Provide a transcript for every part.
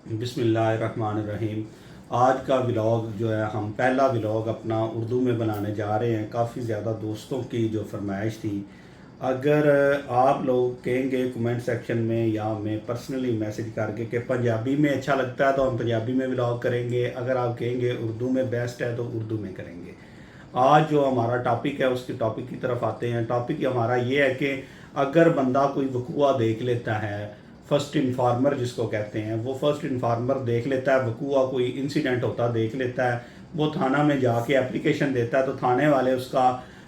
بسم اللہ الرحمن الرحیم۔ آج کا ولاگ جو ہے ہم پہلا ولاگ اپنا اردو میں بنانے جا رہے ہیں۔ کافی زیادہ دوستوں کی جو فرمائش تھی، اگر آپ لوگ کہیں گے کمنٹ سیکشن میں یا ہمیں پرسنلی میسج کر کے کہ پنجابی میں اچھا لگتا ہے تو ہم پنجابی میں ولاگ کریں گے، اگر آپ کہیں گے اردو میں بیسٹ ہے تو اردو میں کریں گے۔ آج جو ہمارا ٹاپک ہے اس کی ٹاپک کی طرف آتے ہیں۔ ٹاپک ہمارا یہ ہے کہ اگر بندہ کوئی وقوعہ دیکھ لیتا ہے، فرسٹ انفارمر جس کو کہتے ہیں، وہ فرسٹ انفارمر دیکھ لیتا ہے، وقوعہ کوئی انسیڈنٹ ہوتا دیکھ لیتا ہے، وہ تھانہ میں جا کے اپلیکیشن دیتا ہے، تو تھانے والے اس کا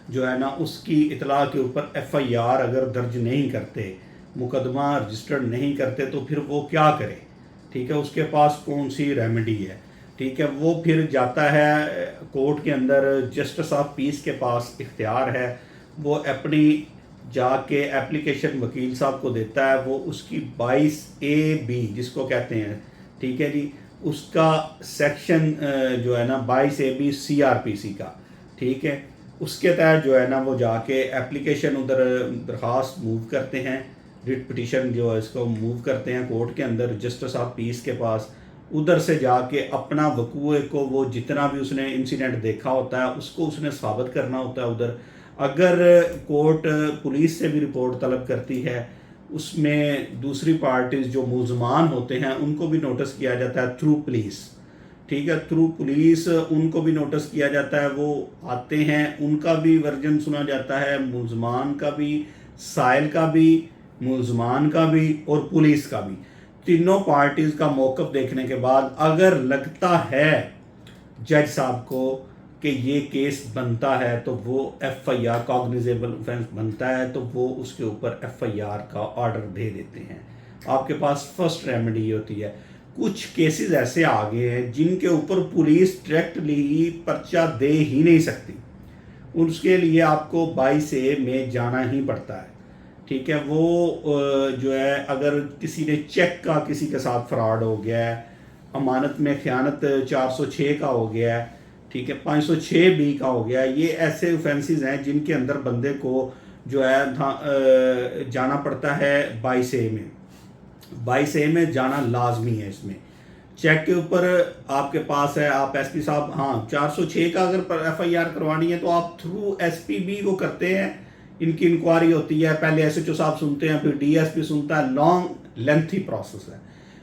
جو ہے نا اس کی اطلاع کے اوپر ایف آئی آر اگر درج نہیں کرتے، مقدمہ رجسٹرڈ نہیں کرتے، تو پھر وہ کیا کرے؟ ٹھیک ہے، اس کے پاس کون سی ریمیڈی ہے؟ ٹھیک ہے، وہ پھر جاتا ہے کورٹ کے اندر، جسٹس آف پیس کے پاس اختیار ہے، وہ اپنی جا کے اپلیکیشن وکیل صاحب کو دیتا ہے، وہ اس کی 22A(B) جس کو کہتے ہیں، ٹھیک ہے جی، اس کا سیکشن جو ہے نا 22A(B) CRPC کا، ٹھیک ہے، اس کے تحت جو ہے نا وہ جا کے اپلیکیشن ادھر درخواست موو کرتے ہیں، ریٹ پٹیشن جو ہے اس کو موو کرتے ہیں کورٹ کے اندر جسٹس آف پیس کے پاس، ادھر سے جا کے اپنا وقوعے کو، وہ جتنا بھی اس نے انسیڈنٹ دیکھا ہوتا ہے اس کو اس نے ثابت کرنا ہوتا ہے ادھر۔ اگر کورٹ پولیس سے بھی رپورٹ طلب کرتی ہے، اس میں دوسری پارٹیز جو ملزمان ہوتے ہیں ان کو بھی نوٹس کیا جاتا ہے تھرو پولیس، ٹھیک ہے، تھرو پولیس ان کو بھی نوٹس کیا جاتا ہے، وہ آتے ہیں، ان کا بھی ورژن سنا جاتا ہے، ملزمان کا بھی، سائل کا بھی، ملزمان کا بھی اور پولیس کا بھی، تینوں پارٹیز کا موقف دیکھنے کے بعد اگر لگتا ہے جج صاحب کو کہ یہ کیس بنتا ہے تو وہ ایف آئی آر کاگنیزیبل اوفینس بنتا ہے، تو وہ اس کے اوپر ایف آئی آر کا آرڈر دے دیتے ہیں۔ آپ کے پاس فرسٹ ریمیڈی ہوتی ہے۔ کچھ کیسز ایسے آگے ہیں جن کے اوپر پولیس ڈائریکٹلی پرچہ دے ہی نہیں سکتی، اس کے لیے آپ کو 22A میں جانا ہی پڑتا ہے، ٹھیک ہے۔ وہ جو ہے اگر کسی نے چیک کا کسی کے ساتھ فراڈ ہو گیا ہے، امانت میں خیانت 406 کا ہو گیا ہے، ٹھیک ہے، 506B کا ہو گیا ہے، یہ ایسے اوفینسز ہیں جن کے اندر بندے کو جو ہے جانا پڑتا ہے 22A میں۔ 22A میں جانا لازمی ہے۔ اس میں چیک کے اوپر آپ کے پاس ہے، آپ ایس پی صاحب، ہاں 406 کا اگر ایف آئی آر کروانی ہے تو آپ تھرو ایس پی بھی وہ کرتے ہیں، ان کی انکوائری ہوتی ہے، پہلے ایس ایچ او صاحب سنتے ہیں، پھر ڈی ایس پی سنتا ہے، لانگ لینتھی پروسیس ہے۔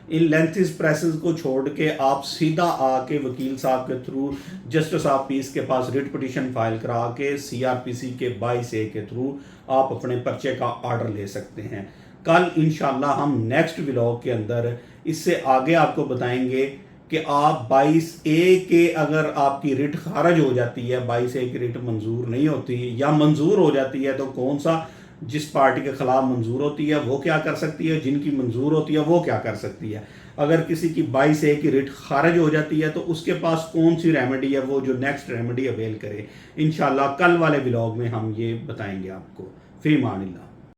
ان لینتھیز پریسز کو چھوڑ کے آپ سیدھا آ کے وکیل صاحب کے تھرو جسٹس آف پیس کے پاس ریٹ پٹیشن فائل کرا کے CRPC کے 22A کے تھرو آپ اپنے پرچے کا آرڈر لے سکتے ہیں۔ کل انشاءاللہ ہم نیکسٹ ولاگ کے اندر اس سے آگے آپ کو بتائیں گے کہ آپ 22A کے اگر آپ کی ریٹ خارج ہو جاتی ہے، 22A کی ریٹ منظور نہیں ہوتی یا منظور ہو جاتی ہے، تو کون سا جس پارٹی کے خلاف منظور ہوتی ہے وہ کیا کر سکتی ہے، جن کی منظور ہوتی ہے وہ کیا کر سکتی ہے۔ اگر کسی کی 22A کی ریٹ خارج ہو جاتی ہے تو اس کے پاس کون سی ریمیڈی ہے، وہ جو نیکسٹ ریمیڈی اویل کرے۔ انشاءاللہ کل والے ولاگ میں ہم یہ بتائیں گے آپ کو۔ فی امان اللہ۔